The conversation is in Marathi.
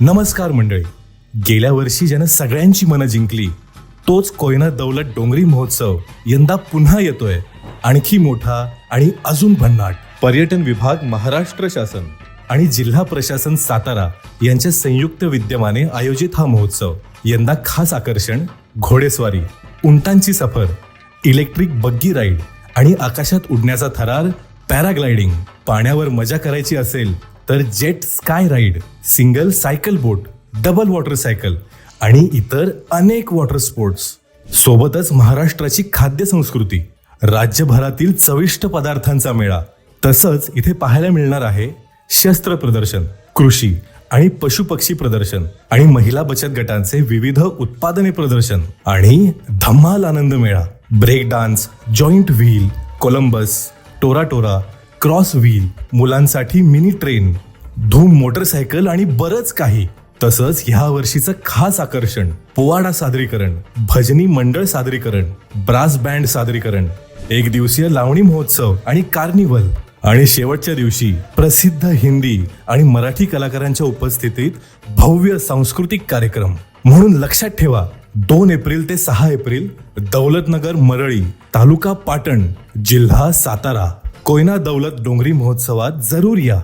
नमस्कार मंडळी. गेल्या वर्षी ज्यानं सगळ्यांची मनं जिंकली तोच कोयना दौलत डोंगरी महोत्सव यंदा पुन्हा येतोय. आणखी मोठा आणि अजून भन्नाट. पर्यटन विभाग, महाराष्ट्र शासन आणि जिल्हा प्रशासन सातारा यांच्या संयुक्त विद्यमाने आयोजित हा महोत्सव. यंदा खास आकर्षण घोडेस्वारी, उंटांची सफर, इलेक्ट्रिक बग्गी राईड आणि आकाशात उडण्याचा थरार, पॅराग्लायडिंग. पाण्यावर मजा करायची असेल तर jet ski ride, single cycle boat, double water cycle आणि इतर अनेक वॉटर स्पोर्ट्स. सोबतच महाराष्ट्राची खाद्य संस्कृती, राज्यभरातील चविष्ट पदार्थांचा मेळा. तसंच इथे पाहायला मिळणार आहे शस्त्र प्रदर्शन, कृषी आणि पशुपक्षी प्रदर्शन आणि महिला बचत गटांचे विविध उत्पादने प्रदर्शन आणि धम्माल आनंद मेळा. Break dance, giant wheel, Columbus, टोरा, क्रॉस व्हील, मुलांसाठी मिनी ट्रेन, धूम मोटरसायकल आणि बरंच काही. तसंच ह्या वर्षीचं खास आकर्षण पोवाडा सादरीकरण, भजनी मंडळ सादरीकरण, ब्रास बँड सादरीकरण, एक दिवसीय लावणी महोत्सव आणि कार्निवल. आणि शेवटच्या दिवशी प्रसिद्ध हिंदी आणि मराठी कलाकारांच्या उपस्थितीत भव्य सांस्कृतिक कार्यक्रम. म्हणून लक्षात ठेवा, 2 एप्रिल ते 6 एप्रिल दौलतनगर मरळी, तालुका पाटण, जिल्हा सातारा, कोयना दौलत डोंगरी महोत्सवात जरूर या.